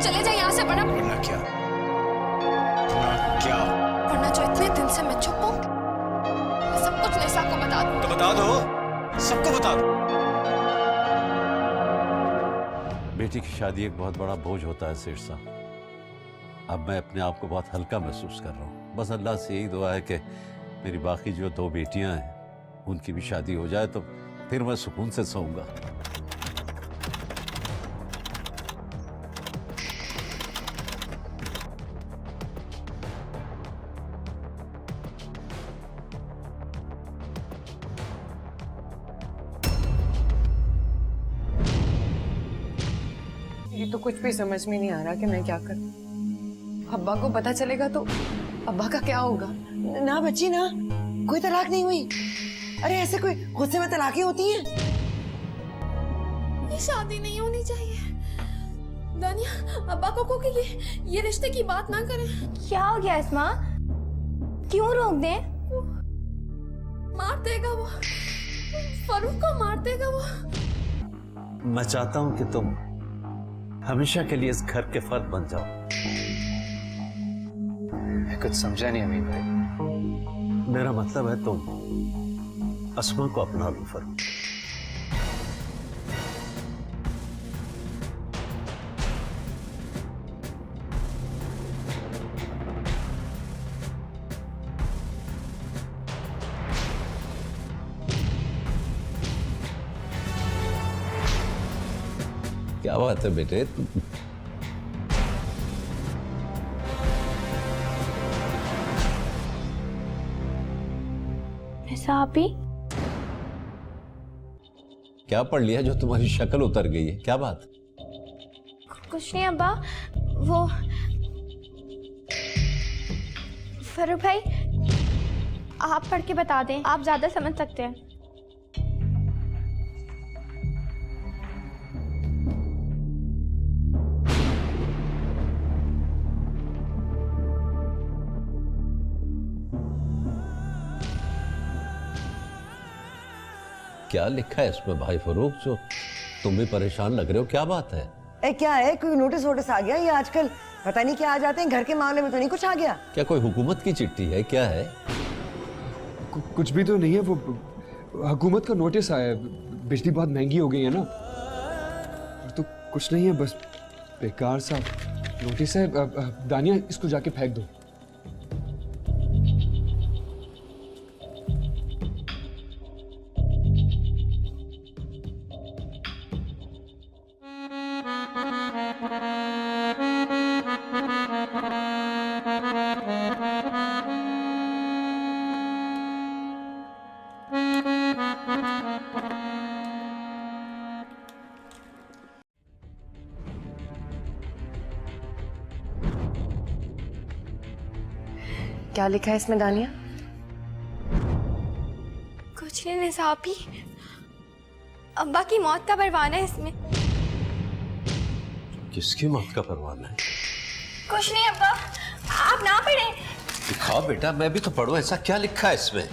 चले जाए यहाँ से, वरना क्या? क्या? वरना जो इतने दिन से मैं चुप हूँ, मैं सब कुछ निशा को बता दूँ। तो बता दो, सबको बता दो। बेटी की शादी एक बहुत बड़ा बोझ होता है सेठ साहब। अब मैं अपने आप को बहुत हल्का महसूस कर रहा हूँ। बस अल्लाह से यही दुआ है कि मेरी बाकी जो 2 बेटियां हैं उनकी भी शादी हो जाए तो फिर मैं सुकून से सोऊंगा। ये तो कुछ भी समझ में नहीं आ रहा कि मैं क्या करूं। अब्बा को पता चलेगा तो अब्बा का क्या होगा? ना बच्ची ना, कोई तलाक नहीं हुई। अरे ऐसे कोई गुस्से में तलाकें होती हैं? ये शादी नहीं होनी चाहिए। दानिया, अब्बा को कि ये रिश्ते की बात ना करें। क्या हो गया इस्मा? क्यों रोक दें? मार देगा वो, फरूक को मार देगा वो। मैं चाहता हूं कि तुम हमेशा के लिए इस घर के फर्द बन जाओ। मैं कुछ समझा नहीं अमीन भाई। मेरा मतलब है तुम अस्मा को अपना लो फरूक। क्या बात है बेटे? ऐसा आप ही? क्या पढ़ लिया जो तुम्हारी शक्ल उतर गई है? क्या बात? कुछ नहीं अब्बा, वो फरूक भाई आप पढ़ के बता दें, आप ज्यादा समझ सकते हैं। क्या लिखा है इसमें भाई फरूक, जो तुम भी परेशान लग रहे हो? क्या बात है? क्या है, कोई नोटिस वोटिस आ गया? ये आजकल पता नहीं क्या आ जाते हैं, घर के मामले में तो नहीं कुछ आ गया? क्या कोई हुकूमत की चिट्ठी है? क्या है? कुछ भी तो नहीं है। वो हुकूमत का नोटिस आया है, बिजली बहुत महंगी हो गई है ना। तो कुछ नहीं है, बस बेकार सा नोटिस है। दानिया इसको जाके फेंक दो। क्या लिखा है इसमें दानिया? कुछ नहीं निशा आप ही, अब्बा की मौत का परवाना है इसमें। किसकी मौत का परवाना है? कुछ नहीं अब्बा, आप ना पढ़ें। दिखाओ बेटा, मैं भी तो पढ़ूं। ऐसा क्या लिखा है इसमें?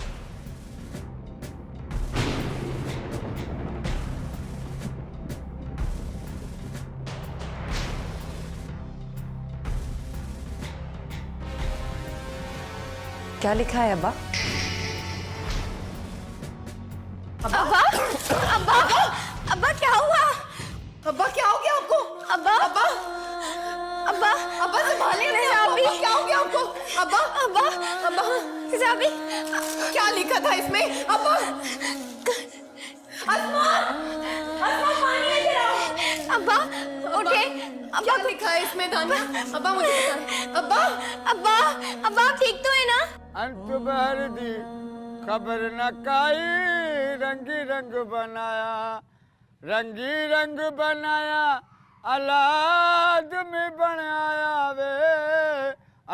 क्या लिखा है अब्बा? अब्बा अब्बा अब्बा क्या हुआ? अब्बा क्या हो गया आपको? अब्बा अब्बा अब्बा अब्बा संभालिए ना, निशाबी। अब्बा क्या हो गया आपको? अब्बा अब्बा अब्बा निशाबी, क्या लिखा था इसमें? अब्बा असमान, असमान पानी लेकर आओ। अब्बा उठे। क्या लिखा है इसमें दानिया? अब्बा मुझे बताएं। अब्बा अब्बा अब्बा आप ठीक तो है ना? अंत बहर दी खबर न काई, रंगी रंग बनाया, रंगी रंग बनाया, औलाद में बनाया वे।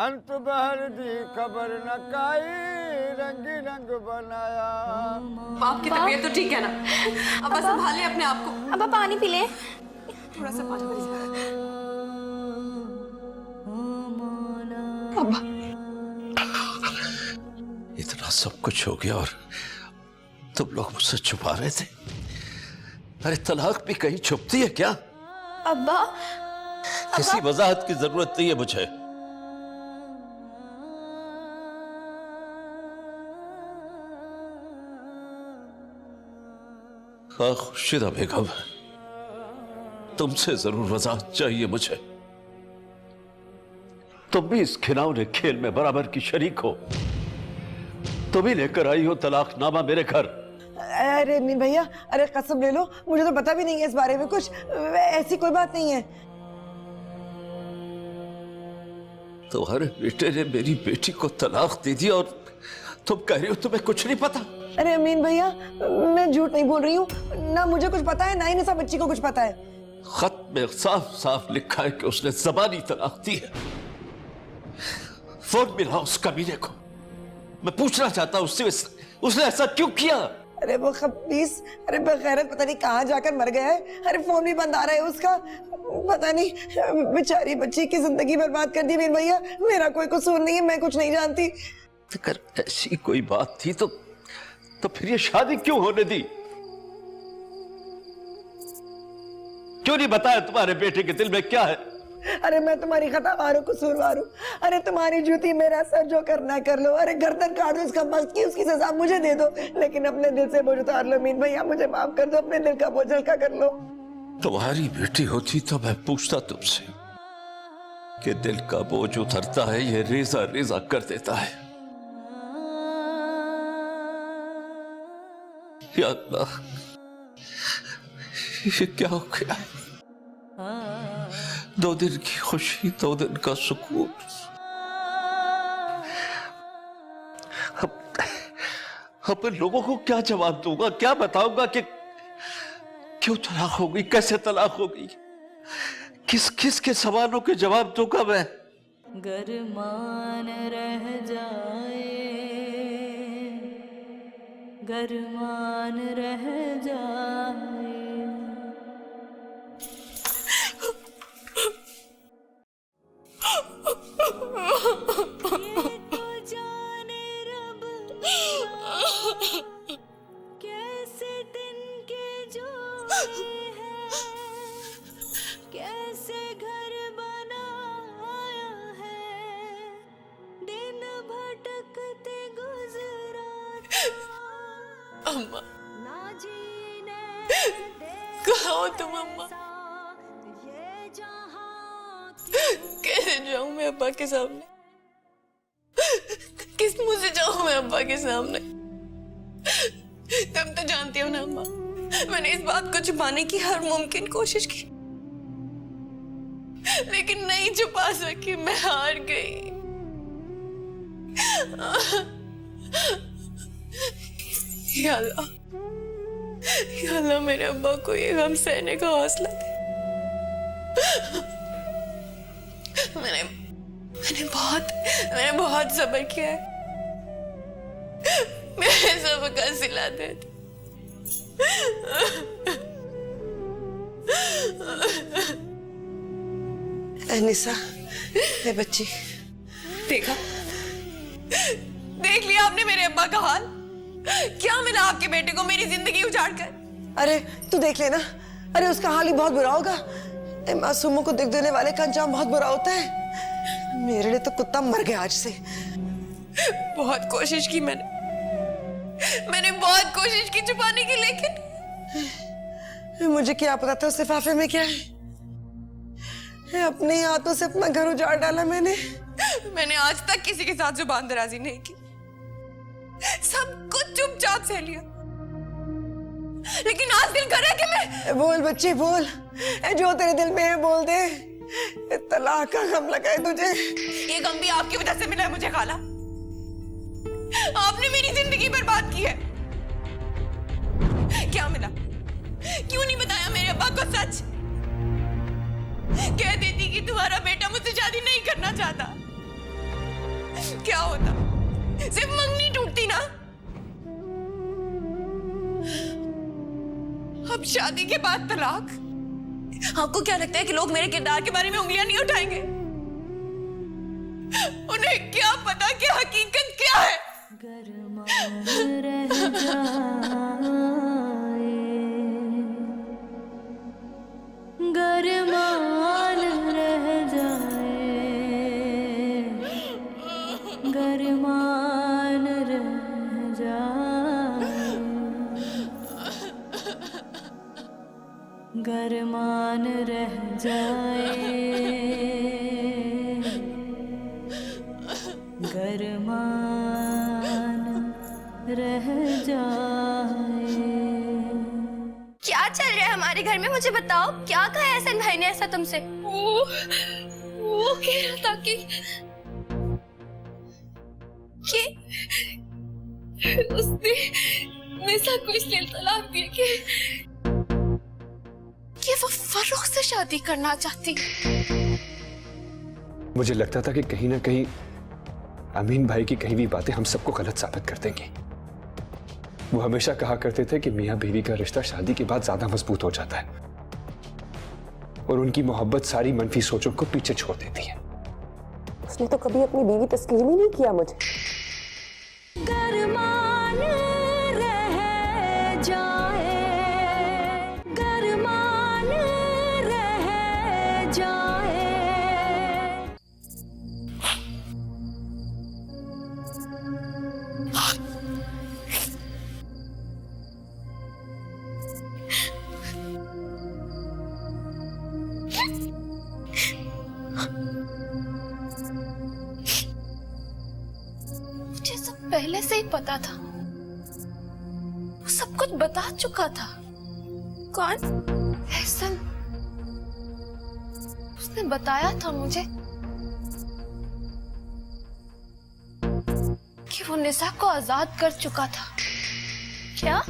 अंत बहर दी खबर न काई, रंगी रंग बनाया। आपकी तबीयत तो ठीक है ना? अब्बा संभालिए अपने आप को। अब्बा पानी पी ले। थोड़ा सा पानी पीजिए। अब्बा इतना सब कुछ हो गया और तुम लोग मुझसे छुपा रहे थे? अरे तलाक भी कहीं छुपती है क्या? अब्बा किसी वजाहत की जरूरत नहीं है मुझे। हाँ खुर्शीदा बेगम, तुमसे जरूर वजाहत चाहिए मुझे। तुम भी इस घिनौने खेल में बराबर की शरीक हो। तुम ही लेकर आई हो तलाकनामा मेरे घर। अरे मीन भैया, अरे कसम ले लो, मुझे तो पता भी नहीं है इस बारे में कुछ। ऐसी कोई बात नहीं है। तुम्हारे बेटे ने मेरी बेटी को तलाक दे दिया और तुम कह रही हो तुम्हें कुछ नहीं पता। अरे अमीन भैया, मैं झूठ नहीं बोल रही हूँ, ना मुझे कुछ पता है ना ही निशा बच्ची को कुछ पता है। खत में साफ साफ लिखा है कि उसने जबानी तलाक दी है। फोन मिला उस कमीने को, मैं पूछना चाहता हूं उसने ऐसा क्यों किया। अरे वो खबीस, अरे बगैरत पता नहीं कहाँ जाकर मर गया है। अरे फोन भी बंद आ रहा है उसका, पता नहीं बेचारी बच्ची की जिंदगी बर्बाद कर दी। मीन भैया, मेरा कोई कसूर नहीं है, मैं कुछ नहीं जानती। अगर ऐसी कोई बात थी तो फिर ये शादी क्यों होने दी? क्यों नहीं बताया तुम्हारे बेटे के दिल में क्या है? अरे मैं तुम्हारी खतावार हूँ, कसूरवार हूँ। अरे तुम्हारी जूती मेरा सर, जो करना है कर लो। अरे गर्दन काट दो उसका, मस्त की उसकी सजा मुझे दे दो, लेकिन अपने दिल से बोझ उतार लो। मीन भैया मुझे माफ कर दो, अपने दिल का बोझ हल्का कर लो। तुम्हारी बेटी होती तो मैं पूछता तुमसे कि दिल का बोझ उतरता है ये रेजा रेजा कर देता है। या अल्लाह, ये क्या हो गया? 2 दिन की खुशी, 2 दिन का सुकून। अब लोगों को क्या जवाब दूंगा, क्या बताऊंगा कि क्यों तलाक हो गई, कैसे तलाक हो गई? किस किस के सवालों के जवाब दूंगा मैं? गरमान रह जाए, गरमान रह जाए। कैसे दिन के जोड़े हैं, कैसे घर बनाया है, दिन भटकते गुजरा अम्मा, ना जीने कहाँ हो तुम अम्मा? ये जहां कैसे जाऊं मैं अब्बा के सामने? किस मुंह से जाऊं मैं अब्बा के सामने? तुम तो जानती हो ना अम्मा, मैंने इस बात को छुपाने की हर मुमकिन कोशिश की, लेकिन नहीं छुपा सकी। मैं हार गई। या अल्लाह मेरे अब्बा को ये गम सहने का हौसला दे। मैंने बहुत सब्र किया है। मेरे सब्र का सिला दे। निशा, ए बच्ची, देखा, देख लिया आपने मेरे अब्बा का हाल? क्या मिला आपके बेटे को मेरी जिंदगी उजाड़ कर? अरे तू देख लेना, अरे उसका हाल ही बहुत बुरा होगा। मासूमों को दिख देने वाले का अंजाम बहुत बुरा होता है। मेरे लिए तो कुत्ता मर गया आज से। बहुत कोशिश की मैंने बहुत कोशिश की छुपाने की, लेकिन मुझे क्या पता था उस लिफाफे में क्या है। अपने ही हाथों से अपना घर उजाड़ डाला मैंने। आज तक किसी के साथ जुबान दराजी नहीं की, सब कुछ चुपचाप सह लिया, लेकिन आज दिल करे कि मैं बोल बच्ची बोल, जो तेरे दिल में है बोल दे। तलाक का गम लगा है तुझे। ये गम भी आपकी वजह से मिला है मुझे खाला। आपने मेरी जिंदगी बर्बाद की है। क्या मिला? क्यों नहीं बताया मेरे अब्बा को सच? कह देती कि तुम्हारा बेटा मुझसे शादी नहीं करना चाहता, क्या होता? सिर्फ मंगनी टूटती ना। अब शादी के बाद तलाक। आपको क्या लगता है कि लोग मेरे किरदार के बारे में उंगलियां नहीं उठाएंगे? उन्हें क्या पता कि हकीकत क्या है? गरमान रह जाए, गरमान रह गरमान रह जाए, गरमान रह जाए। क्या चल रहा है हमारे घर में, मुझे बताओ। क्या कहा है एहसन भाई ने ऐसा तुमसे? वो कह रहा था कि उसने निशा को इसलिए तलाक दिया कि वो फर्रुख से शादी करना चाहती। मुझे लगता था कि कहीं ना कहीं अमीन भाई की कही हुई बातें हम सबको गलत साबित कर देंगी। वो हमेशा कहा करते थे कि मियां बीवी का रिश्ता शादी के बाद ज्यादा मजबूत हो जाता है और उनकी मोहब्बत सारी मनफी सोचों को पीछे छोड़ देती है। उसने तो कभी अपनी बीवी तस्लीम ही नहीं किया मुझे। गरमान रह जाए, गरमान रह जाए। मुझे सब पहले से ही पता था, वो सब कुछ बता चुका था। कौन? एहसन, उसने बताया था मुझे कि वो निशा को आजाद कर चुका था। क्या?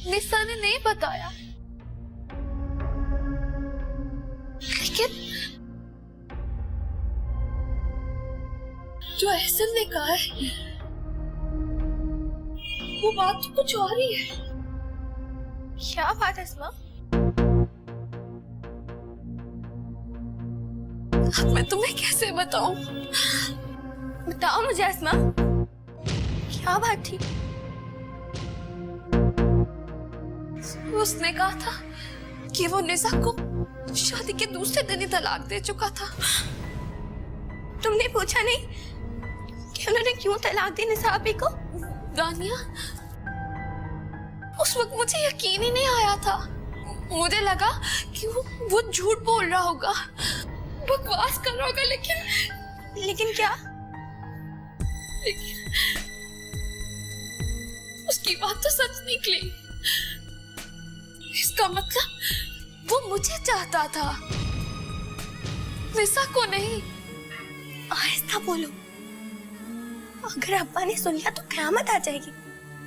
निशा ने नहीं बताया, लेकिन जो एहसन ने कहा है वो बात तो कुछ और ही है। क्या बात है अस्मा? अब मैं तुम्हें कैसे बताऊं? बताओ मुझे अस्मा, क्या बात थी? उसने कहा था कि वो निशा को शादी के दूसरे दिन ही तलाक दे चुका था। तुमने पूछा नहीं कि उन्होंने क्यों तलाक दी निशा आपी को? दानिया, उस वक्त मुझे यकीन ही नहीं आया था। मुझे लगा कि वो झूठ बोल रहा होगा, बकवास कर रहा होगा, लेकिन क्या? लेकिन उसकी बात तो सच निकली। इसका मतलब वो मुझे चाहता था, निशा को नहीं। आहिस्ता बोलो, अगर अब्बा ने सुन लिया तो क़यामत आ जाएगी।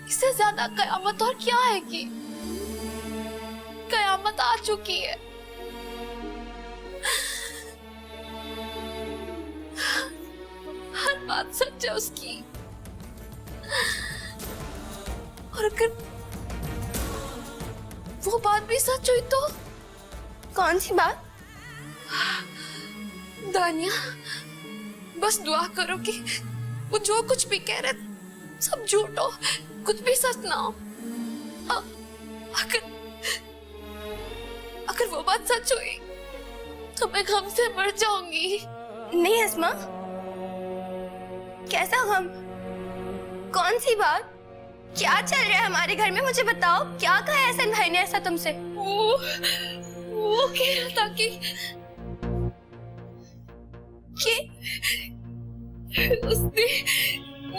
इससे ज्यादा कयामत और क्या है कि कयामत आ चुकी है। हर बात सच है उसकी। और अगर वो बात भी सच हुई तो? कौन सी बात? दानिया, बस दुआ करो कि वो जो कुछ भी कह रहे सब झूठ हो, कुछ भी सच ना हो। अगर वो बात सच हुई तो मैं गम से मर जाऊंगी। नहीं अस्मा, कैसा गम? कौन सी बात? क्या चल रहा है हमारे घर में, मुझे बताओ। क्या कहा है एहसन भाई ने ऐसा तुमसे? वो कह रहा था कि उसने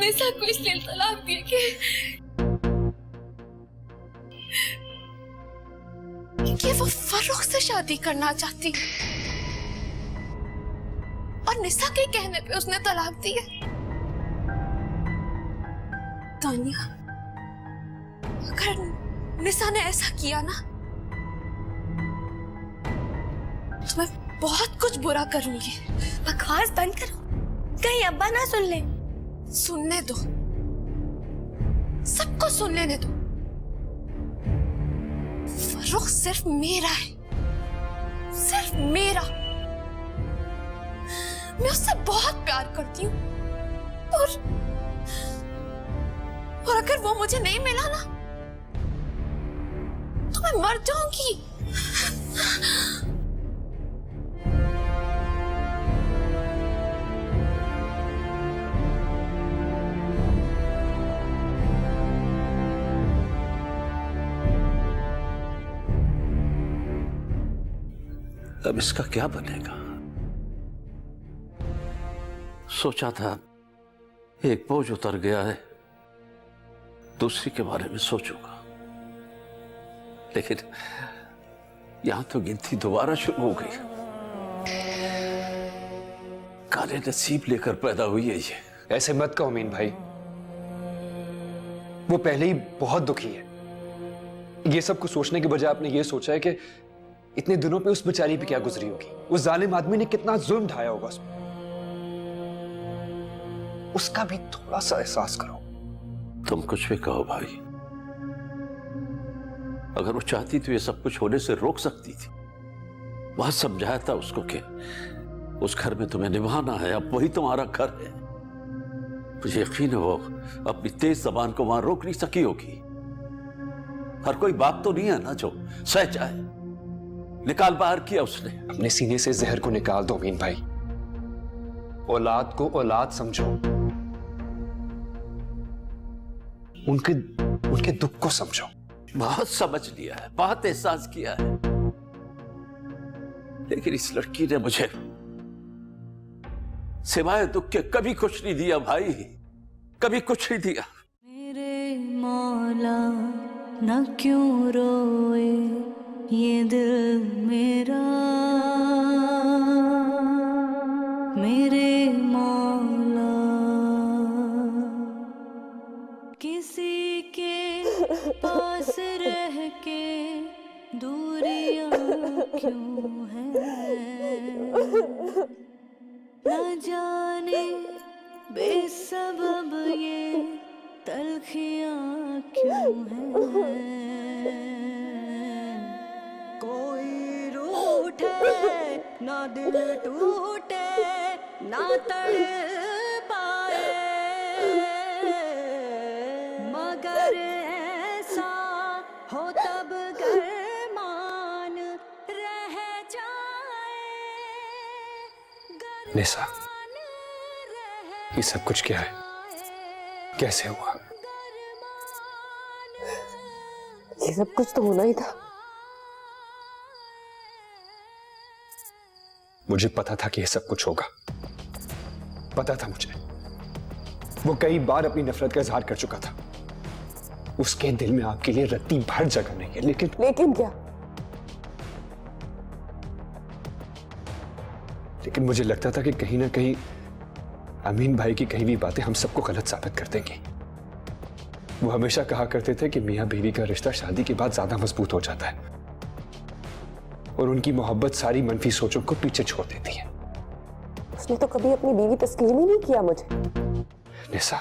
निशा को इसलिए तलाक दिया कि वो फर्रुख से शादी करना चाहती, और निशा के कहने पे उसने तलाक दी है। तानिया, अगर निशा ने ऐसा किया ना तो मैं बहुत कुछ बुरा करूंगी। बकवास बंद करो, कहीं अब्बा ना सुन ले। सुनने दो, सबको सुन लेने दो। फर्रुख सिर्फ मेरा है, सिर्फ मेरा। मैं उससे बहुत प्यार करती हूँ, और अगर वो मुझे नहीं मिला ना तो मैं मर जाऊंगी। अब इसका क्या बनेगा? सोचा था एक बोझ उतर गया है, दूसरी के बारे में सोचूंगा, लेकिन यहां तो गिनती दोबारा शुरू हो गई। काले नसीब लेकर पैदा हुई है ये। ऐसे मत कहो अमीन भाई, वो पहले ही बहुत दुखी है। ये सब कुछ सोचने के बजाय आपने ये सोचा है कि इतने दिनों पे उस बेचारी पे क्या गुजरी होगी, उस जालिम आदमी ने कितना जुल्म ढाया होगा उस पर। उसका भी थोड़ा सा एहसास करो। तुम कुछ भी कहो भाई, अगर वो चाहती तो ये सब कुछ होने से रोक सकती थी। वहां समझाया था उसको कि उस घर में तुम्हें निभाना है, अब वही तुम्हारा घर है। मुझे यकीन है वो अपनी तेज जबान को वहां रोक नहीं सकी होगी। हर कोई बात तो नहीं है ना जो सह जाए। निकाल बाहर किया उसने। अपने सीने से जहर को निकाल दो अमीन भाई। औलाद को औलाद समझो, उनके दुख को समझो। बहुत समझ लिया है, बहुत एहसास किया है, लेकिन इस लड़की ने मुझे सिवाय दुख के कभी कुछ नहीं दिया भाई, कभी कुछ नहीं दिया। मेरे मौला न क्यों रोए ये दिल मेरा, मेरे मौला किसी के पास रह के दूरियां क्यों है, न जाने बेसबब ये तलखियां क्यों हैं। कोई रूठे ना दिल टूटे ना तड़ पाए, मगर ऐसा हो तब गरमान रह जाए। निसा, ये सब कुछ क्या है? कैसे हुआ? ये सब कुछ तो होना ही था। मुझे पता था कि ये सब कुछ होगा, पता था मुझे। वो कई बार अपनी नफरत का इजहार कर चुका था। उसके दिल में आपके लिए रत्ती भर जगह नहीं है, लेकिन क्या? लेकिन मुझे लगता था कि कहीं ना कहीं अमीन भाई की कही हुई बातें हम सबको गलत साबित कर देंगी। वो हमेशा कहा करते थे कि मियां बीवी का रिश्ता शादी के बाद ज्यादा मजबूत हो जाता है और उनकी मोहब्बत सारी मनफी सोचों को पीछे छोड़ देती है। उसने तो कभी अपनी बीवी तस्लीम ही नहीं किया मुझे। निसा,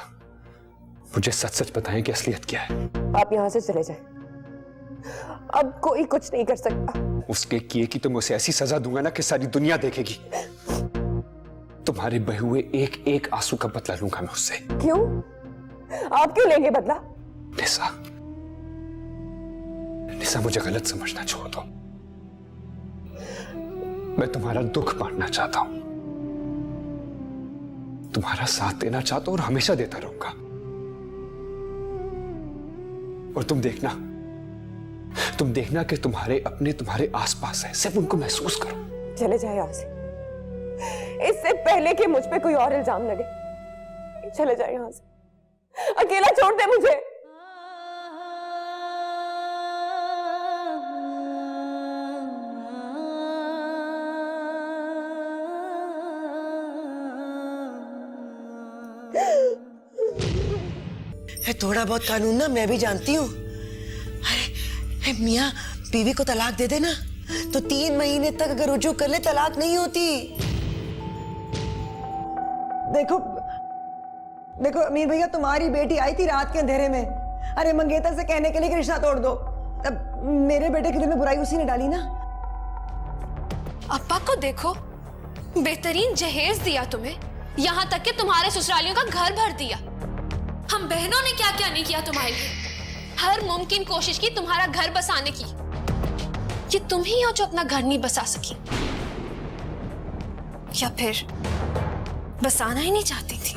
मुझे सच सच बताएं कि असलियत क्या है। आप यहाँ से चले जाएं। अब कोई कुछ नहीं कर सकता। उसके किए की तो मैं उसे ऐसी सजा दूंगा ना कि सारी दुनिया देखेगी। तुम्हारे बहे हुए एक एक आंसू का बदला लूंगा मैं उससे। क्यों? आप क्यों लेंगे बदला? निसा, निसा मुझे गलत समझना छोड़ दो। मैं तुम्हारा दुख बांटना चाहता हूं, तुम्हारा साथ देना चाहता हूं और हमेशा देता रहूंगा। और तुम देखना कि तुम्हारे अपने तुम्हारे आसपास है, सिर्फ उनको महसूस करो। चले जाए यहां से, इससे पहले कि मुझ पे कोई और इल्जाम लगे। चले जाए यहां से, अकेला छोड़ दे मुझे। थोड़ा बहुत कानून ना मैं भी जानती हूँ। अरे मियाँ बीवी को तलाक दे देना तो 3 महीने तक अगर रुजू कर ले तलाक नहीं होती। देखो देखो अमीर भैया, तुम्हारी बेटी आई थी रात के अंधेरे में, अरे मंगेतर से कहने के लिए कि रिश्ता तोड़ दो। अब मेरे बेटे के दिल में बुराई उसी ने डाली ना। अब्बा को देखो, बेहतरीन जहेज दिया तुम्हें, यहाँ तक कि तुम्हारे ससुरालियों का घर भर दिया। हम बहनों ने क्या क्या नहीं किया तुम्हारे लिए, हर मुमकिन कोशिश की तुम्हारा घर बसाने की। ये तुम ही हो जो अपना घर नहीं बसा सकी, या फिर बसाना ही नहीं चाहती थी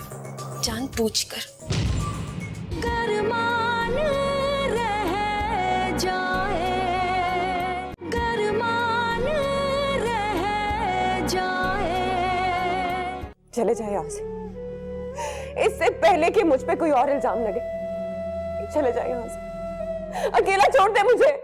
जान बूझकर। गरमान रह जाए, गरमान रह चले जाए यहाँ से, इससे पहले कि मुझ पे कोई और इल्जाम लगे। चले जाए यहाँ से, अकेला छोड़ दे मुझे।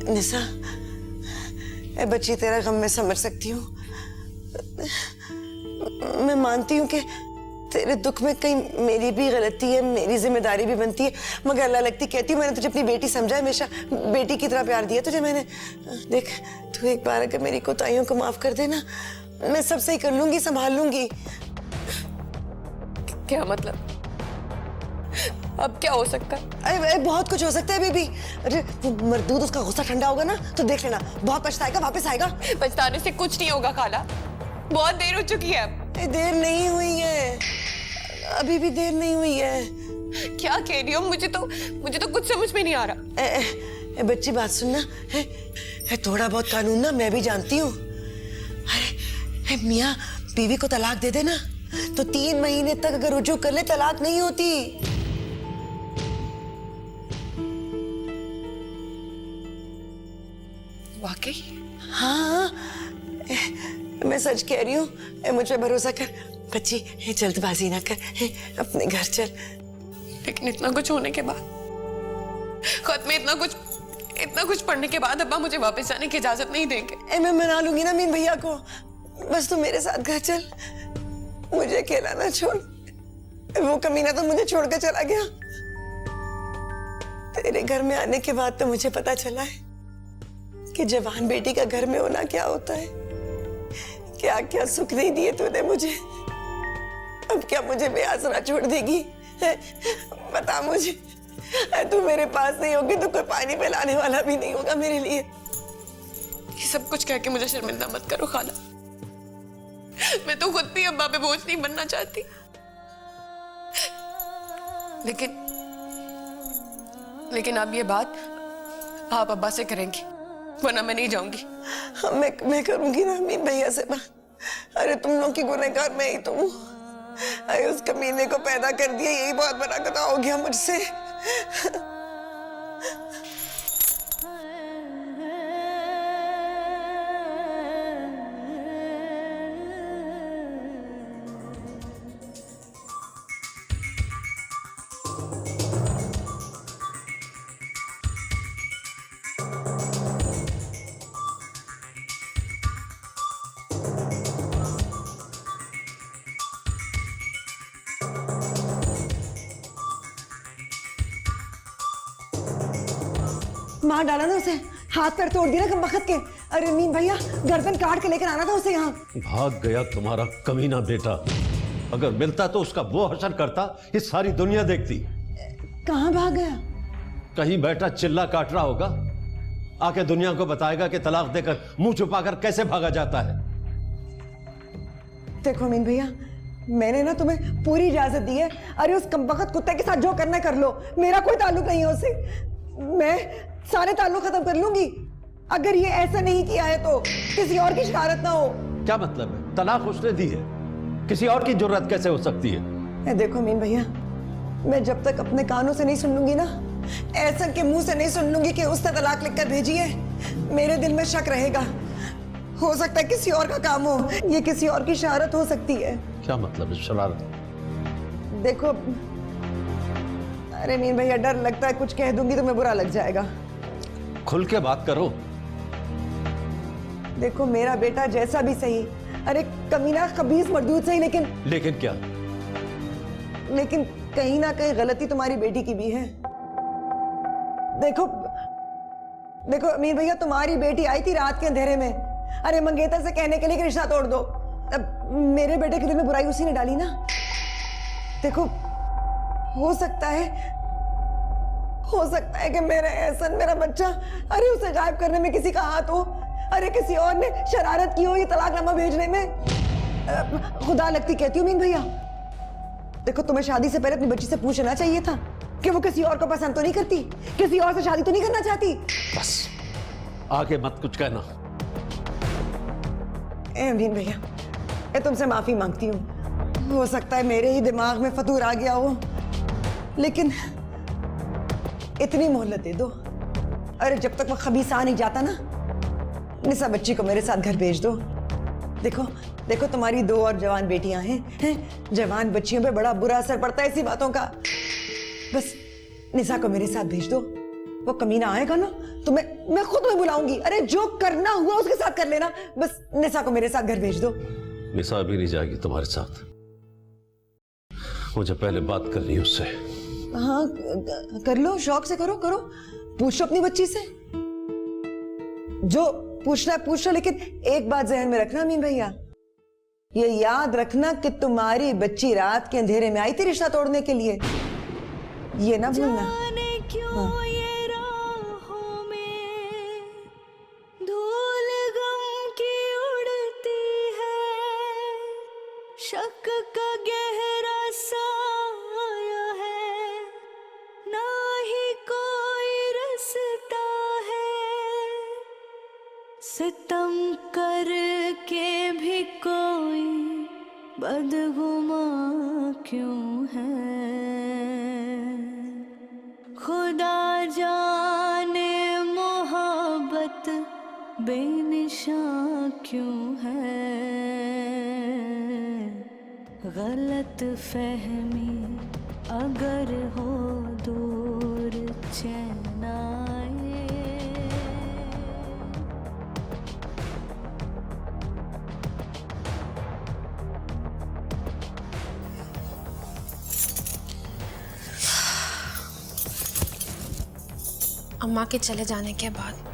निशा, ए बच्ची, तेरा गम मैं समझ सकती हूँ। मैं मानती हूँ कि तेरे दुख में कहीं मेरी भी गलती है, मेरी जिम्मेदारी भी बनती है, मगर अल्लाह लगती कहती हूँ मैंने तुझे अपनी बेटी समझा, हमेशा बेटी की तरह प्यार दिया तुझे मैंने। देख, तू एक बार अगर मेरी कोताहियों को माफ कर देना, मैं सब सही कर लूंगी, संभाल लूंगी। क्या मतलब? अब क्या हो सकता है? अरे बहुत कुछ हो सकता है बेबी। अरे वो मरदूद, उसका गुस्सा ठंडा होगा ना तो देख लेना, बहुत पछताएगा, वापस आएगा। पछताने से कुछ नहीं होगा खाला, बहुत देर हो चुकी है अब। देर नहीं हुई है, अभी भी देर नहीं हुई है। क्या कह रही हो? मुझे तो कुछ समझ में नहीं आ रहा। बच्ची बात सुनना है, थोड़ा बहुत कानून ना मैं भी जानती हूँ। अरे मियाँ बीवी को तलाक दे देना तो 3 महीने तक अगर रुजू कर ले तलाक नहीं होती। वाकई? हाँ, मैं सच कह रही हूँ, मुझ पे भरोसा कर बच्ची, जल्दबाजी ना कर, अपने घर चल। लेकिन इतना कुछ होने के बाद, खत में इतना कुछ पढ़ने के बाद अब्बा मुझे वापस जाने की इजाजत नहीं देंगे। मैं मना लूंगी ना मीन भैया को, बस तू मेरे साथ घर चल, मुझे अकेला ना छोड़। वो कमीना तो मुझे छोड़कर चला गया। तेरे घर में आने के बाद तो मुझे पता चला है कि जवान बेटी का घर में होना क्या होता है। क्या क्या सुख नहीं दिए तूने मुझे, अब क्या मुझे बेआसरा छोड़ देगी? बता मुझे, तू मेरे पास नहीं होगी तो कोई पानी पिलाने वाला भी नहीं होगा मेरे लिए। ये सब कुछ कह के मुझे शर्मिंदा मत करो खाला, मैं तो खुद भी अब्बा पे बोझ नहीं बनना चाहती। लेकिन अब ये बात आप अब्बा से करेंगी, वरना मैं नहीं जाऊंगी। हाँ, मैं करूंगी ना मीन भैया से बात। अरे तुम लोग की गुनहगार मैं ही तो हूँ। अरे उस कमीने को पैदा कर दिया, यही बहुत बड़ा खता हो गया मुझसे। मार डाला ना उसे, हाथ पैर तोड़ दिया ना कमबख्त के। अरे मीन भैया, गर्दन काट के लेकर आना था उसे यहाँ। भाग गया तुम्हारा कमीना बेटा, अगर मिलता तो उसका वो हशर करता ये सारी दुनिया देखती। कहाँ भाग गया? कहीं बैठा चिल्ला काट रहा होगा, आके दुनिया को बताएगा कि तलाक देकर मुंह छुपाकर कैसे भागा जाता है। देखो मीन भैया, मैंने ना तुम्हें पूरी इजाजत दी है। अरे उस कमबख्त कुत्ते के साथ जो करना कर लो, मेरा कोई ताल्लुक नहीं है उससे। मैं सारे ताल्लुक खत्म कर लूंगी। अगर ये ऐसा नहीं किया है तो किसी और की शरारत ना हो। क्या मतलब है? तलाक उसने दी है, किसी और की जरूरत कैसे हो सकती है? देखो मीन भैया, मैं जब तक अपने कानों से नहीं सुन लूंगी ना, ऐसा के मुंह से नहीं सुन लूंगी कि उसने तलाक लिखकर भेजी है, मेरे दिल में शक रहेगा। हो सकता है किसी और का काम हो, ये किसी और की शरारत हो सकती है। क्या मतलब है शरारत? देखो, अरे मीन भैया, डर लगता है कुछ कह दूंगी तो मैं बुरा लग जाएगा। खुल के बात करो। देखो मेरा बेटा जैसा भी सही, अरे कमीना खबीस मर्दूद सही, लेकिन क्या? लेकिन कहीं ना कहीं गलती तुम्हारी बेटी की भी है। देखो देखो अमीर भैया, तुम्हारी बेटी आई थी रात के अंधेरे में, अरे मंगेतर से कहने के लिए कि रिश्ता तोड़ दो। अब मेरे बेटे के दिल में बुराई उसी ने डाली ना। देखो हो सकता है कि मेरा एहसन, मेरा बच्चा, अरे उसे गायब करने में किसी का हाथ हो, अरे किसी और ने शरारत की हो ये तलाकनामा भेजने में। खुदा लगती कहती हूँ मीन भैया, देखो तुम्हें शादी से पहले अपनी बच्ची से पूछना चाहिए था कि वो किसी और को पसंद तो नहीं करती, किसी और से शादी तो नहीं करना चाहती। बस आगे मत कुछ कहना। अमीन भैया, मैं तुमसे माफी मांगती हूँ। हो सकता है मेरे ही दिमाग में फतूर आ गया हो, लेकिन इतनी मोहलत दे दो। अरे जब तक वो खबीस आ नहीं जाता ना, निसा बच्ची को मेरे साथ घर भेज दो। देखो तुम्हारी 2 और जवान बेटियां हैं, जवान बच्चियों पे बड़ा बुरा असर पड़ता है ऐसी बातों का। बस निसा को मेरे साथ भेज दो। वो कमीना आएगा ना तो मैं खुद में बुलाऊंगी। अरे जो करना हुआ उसके साथ कर लेना, बस निसा को मेरे साथ घर भेज दो। निसा भी नहीं जाएगी तुम्हारे साथ, मुझे पहले बात करनी है उससे। हाँ कर लो, शौक से करो, पूछो अपनी बच्ची से, जो पूछना है पूछ लो। लेकिन एक बात जहन में रखना अमीन भैया, ये याद रखना कि तुम्हारी बच्ची रात के अंधेरे में आई थी रिश्ता तोड़ने के लिए, ये ना भूलना। जाने क्यों ये राहों में धूल गम की उड़ती है, शक का गहरा साया है, ना ही कोई रास्ता है, सितम करके भी कोई बदगुमा क्यों है, खुदा जाने मोहब्बत बेनिशां क्यों है, गलत फहमी अगर हो दूर चैन आए। अम्मा के चले जाने के बाद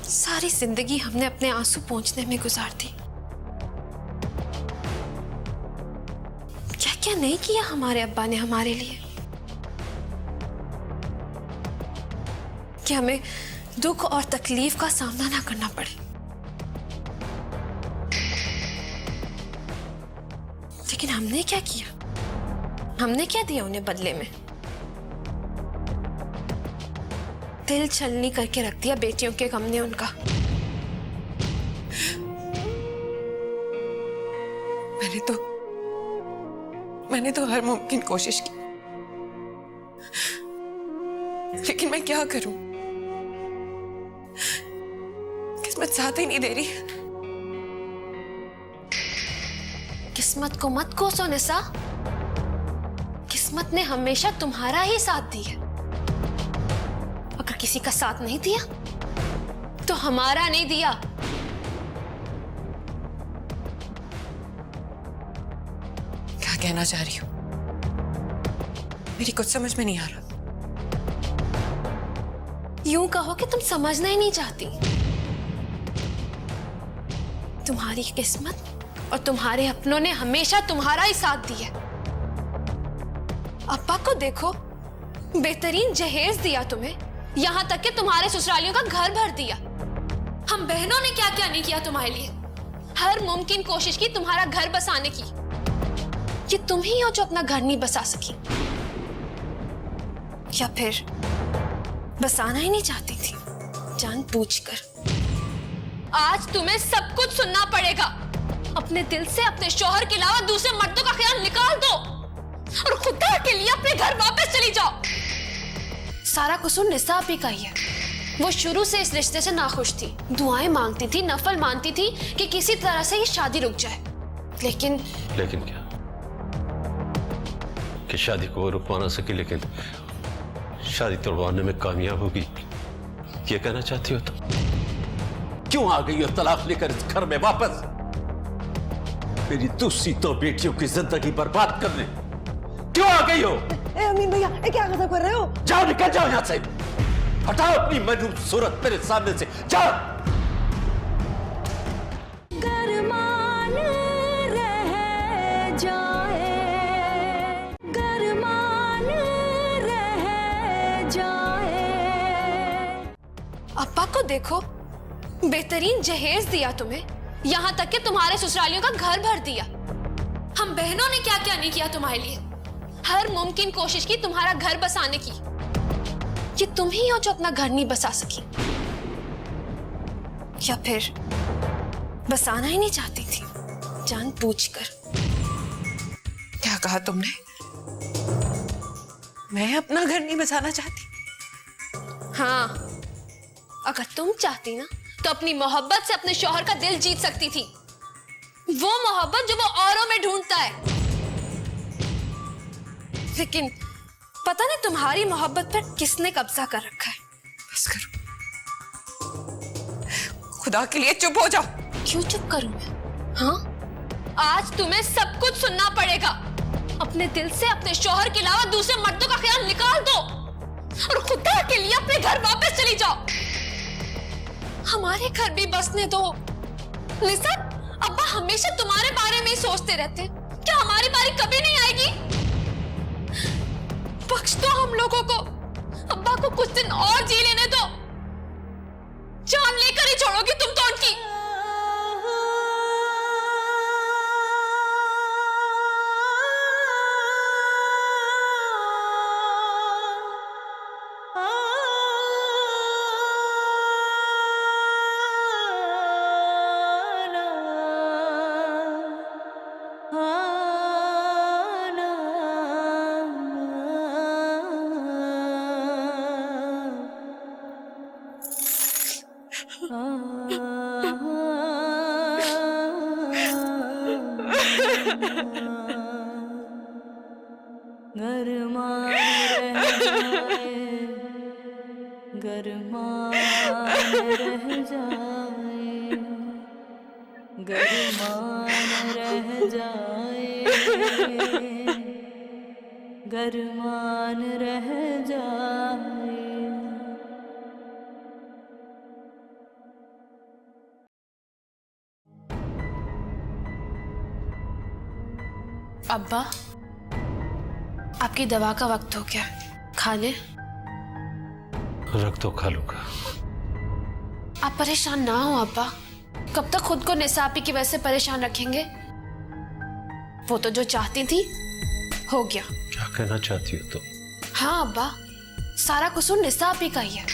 सारी जिंदगी हमने अपने आंसू पोंछने में गुजार दी। क्या क्या नहीं किया हमारे अब्बा ने हमारे लिए, कि हमें दुख और तकलीफ का सामना ना करना पड़े। लेकिन हमने क्या किया, हमने क्या दिया उन्हें बदले में? दिल छलनी करके रख दिया बेटियों के गम ने उनका। मैंने तो हर मुमकिन कोशिश की, लेकिन मैं क्या करूं, किस्मत साथ ही नहीं दे रही। किस्मत को मत कोसो निसा, किस्मत ने हमेशा तुम्हारा ही साथ दिया। अगर किसी का साथ नहीं दिया तो हमारा नहीं दिया। क्या कहना चाह रही हो? मेरी कुछ समझ में नहीं आ रहा। यूं कहो कि तुम समझना ही नहीं चाहती। तुम्हारी किस्मत और तुम्हारे अपनों ने हमेशा तुम्हारा ही साथ दिया। अब्बा को देखो, बेहतरीन जहेज दिया तुम्हें, यहां तक कि तुम्हारे ससुरालियों का घर भर दिया। हम बहनों ने क्या क्या नहीं किया तुम्हारे लिए। हर मुमकिन कोशिश की तुम्हारा घर बसाने की। ये तुम ही हो जो अपना घर नहीं बसा सकी, या फिर बसाना ही नहीं चाहती थी जानबूझकर। आज तुम्हें सब कुछ सुनना पड़ेगा। अपने दिल से अपने शौहर के अलावा दूसरे मर्दों का ख्याल निकाल दो और खुदा के लिए अपने घर वापस चली जाओ। सारा कसूर निसा भी का ही है। वो शुरू से इस रिश्ते से नाखुश थी, दुआएं मांगती थी, नफल मानती थी कि किसी तरह से ये शादी रुक जाए। लेकिन क्या कि शादी को वो रुकवा ना सकी, लेकिन शादी तोड़वाने में कामयाब होगी, ये कहना चाहती हो तुम? क्यों आ गई हो तलाक लेकर इस घर में वापस, मेरी दूसरी 2 बेटियों की जिंदगी बर्बाद करने? क्यों आ गई हो? अमीन भैया, क्या गजब कर रहे हो? जाओ, निकल जाओ यहाँ से। हटाओ अपनी मजबूत सूरत मेरे सामने से, जा। गरमान रह जाए, गरमान रह जाए। अब्बा को देखो, बेहतरीन जहेज दिया तुम्हें, यहाँ तक कि तुम्हारे ससुरालियों का घर भर दिया। हम बहनों ने क्या क्या नहीं किया तुम्हारे लिए, हर मुमकिन कोशिश की तुम्हारा घर बसाने की। ये तुम ही हो जो अपना घर नहीं बसा सकी, या फिर बसाना ही नहीं चाहती थी जान बूझकर? क्या कहा तुमने? मैं अपना घर नहीं बसाना चाहती? हाँ, अगर तुम चाहती ना तो अपनी मोहब्बत से अपने शौहर का दिल जीत सकती थी, वो मोहब्बत जो वो औरों में ढूंढता है। लेकिन पता नहीं तुम्हारी मोहब्बत पर किसने कब्जा कर रखा है। बस करो, खुदा के लिए चुप हो जाओ। क्यों चुप करूं मैं? हाँ, आज तुम्हें सब कुछ सुनना पड़ेगा। अपने दिल से अपने शौहर के अलावा दूसरे मर्दों का ख्याल निकाल दो और खुदा के लिए अपने घर वापस चली जाओ। हमारे घर भी बसने दो। निसा, अब्बा हमेशा तुम्हारे बारे में ही सोचते रहते हैं, क्या हमारी बारी कभी नहीं आएगी? बख्श दो हम लोगों को, अब्बा को कुछ दिन और जी लेने दो। जान लेकर ही छोड़ोगी तुम तो उनकी। गरमान रह जाए, गरमान रह जाए, गरमान रह जाए, गरमान रह जाए। अब्बा, आपकी दवा का वक्त हो गया, खा ले। रख दो, खा लूंगा। आप परेशान ना हो अब्बा, कब तक खुद को निसापी की वजह से परेशान रखेंगे? वो तो जो चाहती थी हो गया। क्या कहना चाहती हो तुम? हाँ अब्बा, सारा कसूर निसापी का ही है।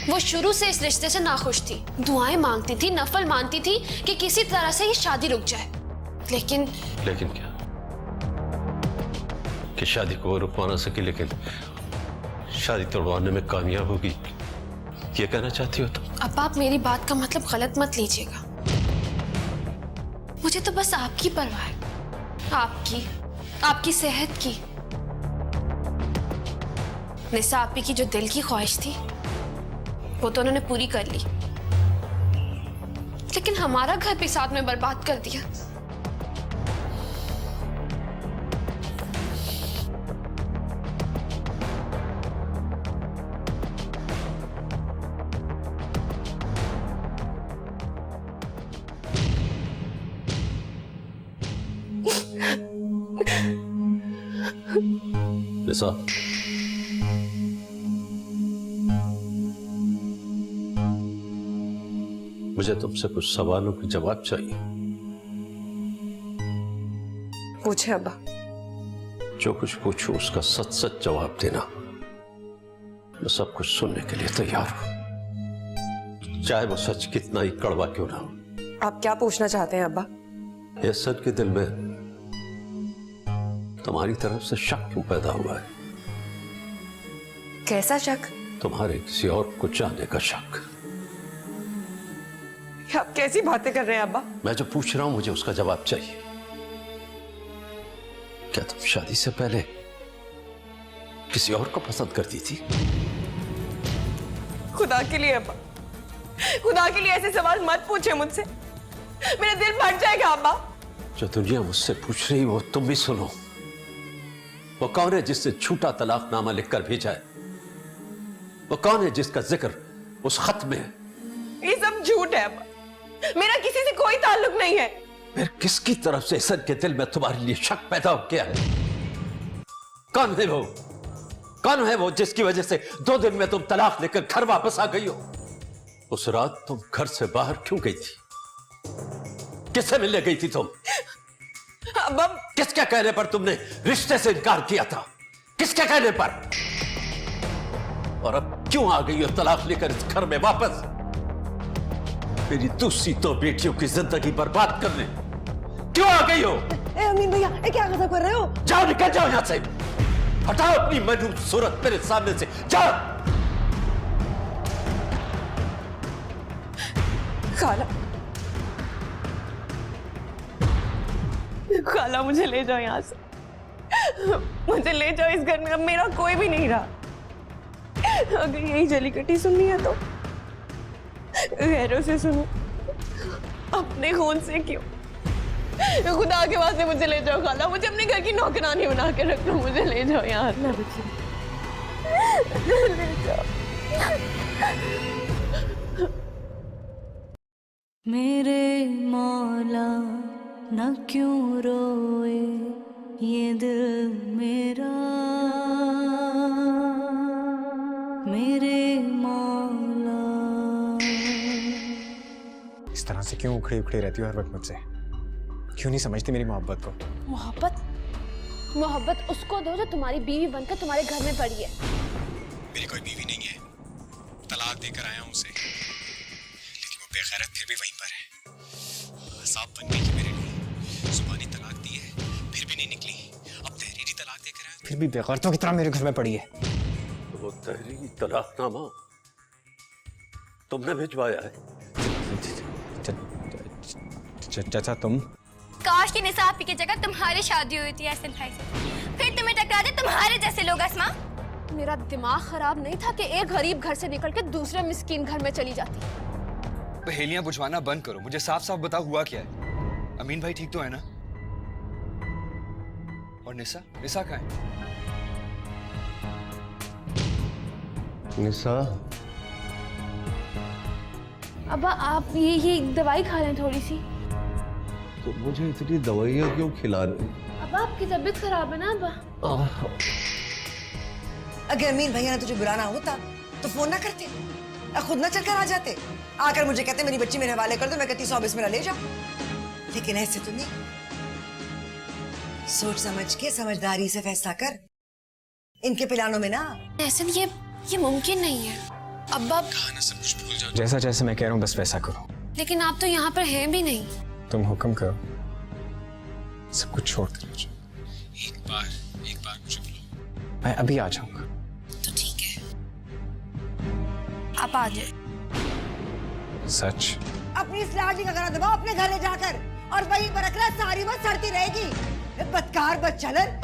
वो शुरू से इस रिश्ते से नाखुश थी, दुआएं मांगती थी, नफल मानती थी कि किसी तरह से ये शादी रुक जाए। लेकिन क्या कि शादी को वो रुकवा ना सकी, लेकिन शादी तोड़वाने में कामयाब होगी, ये कहना चाहती हो तुम? अब आप मेरी बात का मतलब गलत मत लीजिएगा। मुझे तो बस आपकी परवाह है, आपकी सेहत की। निसा आपी की जो दिल की ख्वाहिश थी वो तो उन्होंने पूरी कर ली, लेकिन हमारा घर भी साथ में बर्बाद कर दिया। निसा, मुझे तुमसे कुछ सवालों के जवाब चाहिए। पूछे अब्बा। जो कुछ पूछो उसका सच सच जवाब देना। मैं सब कुछ सुनने के लिए तैयार हूं, चाहे वो सच कितना ही कड़वा क्यों ना हो। आप क्या पूछना चाहते हैं अब्बा? एहसन के दिल में तुम्हारी तरफ से शक क्यों पैदा हुआ है? कैसा शक? तुम्हारे किसी और को चाहने का शक। आप कैसी बातें कर रहे हैं अब्बा? मैं जो पूछ रहा हूं मुझे उसका जवाब चाहिए। क्या तुम शादी से पहले किसी और को पसंद करती थी? खुदा के लिए अब्बा, खुदा के लिए ऐसे सवाल मत पूछे मुझसे, मेरा दिल फट जाएगा अब्बा। जो दुनिया मुझसे पूछ रही वो तुम भी सुनो। वो कौन है जिससे झूठा तलाकनामा लिखकर भेजा है? वो कौन है जिसका जिक्र उस खत में है? ये सब झूठ है अब्बा, मेरा किसी से कोई ताल्लुक नहीं है। फिर किसकी तरफ से एहसन के दिल में तुम्हारे लिए शक पैदा हो गया है? कौन है वो? कौन है वो जिसकी वजह से 2 दिन में तुम तलाक लेकर घर वापस आ गई हो? उस रात तुम घर से बाहर क्यों गई थी? किससे मिलने गई थी तुम? अब्बा किसके कहने पर तुमने रिश्ते से इनकार किया था? किसके कहने पर? और अब क्यों आ गई हो तलाक लेकर इस घर में वापस? मेरी दूसरी 2 बेटियों की जिंदगी बर्बाद करने क्यों आ गई हो? अमीन भैया क्या गजब कर रहे हो? जाओ, निकल जाओ यहां से। हटाओ अपनी मजबूत सूरत मेरे सामने से, जाओ। खाला, खाला मुझे ले जाओ यहाँ से, मुझे ले जाओ इस घर में, अब मेरा कोई भी नहीं रहा। अगर यही जली कटी सुननी है तो गैरों से सुनो, अपने खून से क्यों। खुदा के वास्ते मुझे ले जाओ खाला, मुझे अपने घर की नौकरानी बना के रख लो, मुझे ले जाओ यहाँ से, ले जाओ। मेरे मौला न क्यों रोए ये दिल मेरा, मेरे मौला। इस तरह से क्यों उखड़ी उखड़ी रहती हो हर वक्त मुझसे? क्यों नहीं समझती मेरी मोहब्बत को? मोहब्बत? मोहब्बत उसको दो जो तुम्हारी बीवी बनकर तुम्हारे घर में पड़ी है। मेरी कोई बीवी नहीं है, तलाक देकर आया हूं उसे, लेकिन वो बेगैरत फिर भी वहीं पर है। साफ बन गई मेरे लिए, जुबानी तलाक दी है फिर भी नहीं निकली, अब तहरीरी तलाक देकर आया फिर भी बेगैरतों की तरह मेरे घर में पड़ी है। वो तहरीरी तलाकनामा तुमने भिजवाया है? चाचा तुम? काश की निसाफी की जगह तुम्हारी शादी हुई थी एहसन भाई से, फिर तुम्हें टकरा दे तुम्हारे जैसे लोग। अस्मा, मेरा दिमाग खराब नहीं था कि एक गरीब घर से निकल के दूसरे मिस्कीन घर में चली जाती। पहेलियां बुझवाना बंद करो, मुझे साफ साफ बताओ हुआ क्या है। अमीन भाई ठीक तो है ना? और निसा, निसा कहाँ है? निसा, अब्बा आप ये दवाई खा लें थोड़ी सी। तो मुझे इतनी दवाइयां क्यों खिला रहे? अब्बा आपकी तबीयत खराब है ना अब्बा? अगर अमीन भैया ने तुझे बुलाना होता तो फोन ना करते, खुद ना चलकर आ जाते, आकर मुझे कहते मेरी बच्ची मेरे हवाले कर दो, मैं कहती 100 बिस्मिल्लाह ले जाओ। लेकिन ऐसे तो नहीं, सोच समझ के समझदारी से फैसला कर, इनके प्लानों में ना। ऐसे ये मुमकिन नहीं है अब्बा। खाना सब कुछ भूल जाओ, जैसा जैसा मैं कह रहा हूँ बस वैसा करो। लेकिन आप तो यहाँ पर हैं भी नहीं। तुम हुक्म करो, सब कुछ छोड़ कर आ जाओ। एक बार मुझे बुलाओ, मैं अभी आ जाऊंगा। तो ठीक है, आप आ जाए। सच? अपनी इस लाजी का गला दबाओ अपने घर ले जाकर, और वहीं पर रखना, सारी बात सड़ती रहेगी। बदकार बदचलन,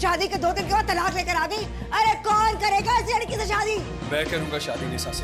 शादी के 2 दिन के बाद तलाक लेकर आ गई। अरे कौन करेगा इस लड़की से शादी? मैं करूंगा शादी निसा से।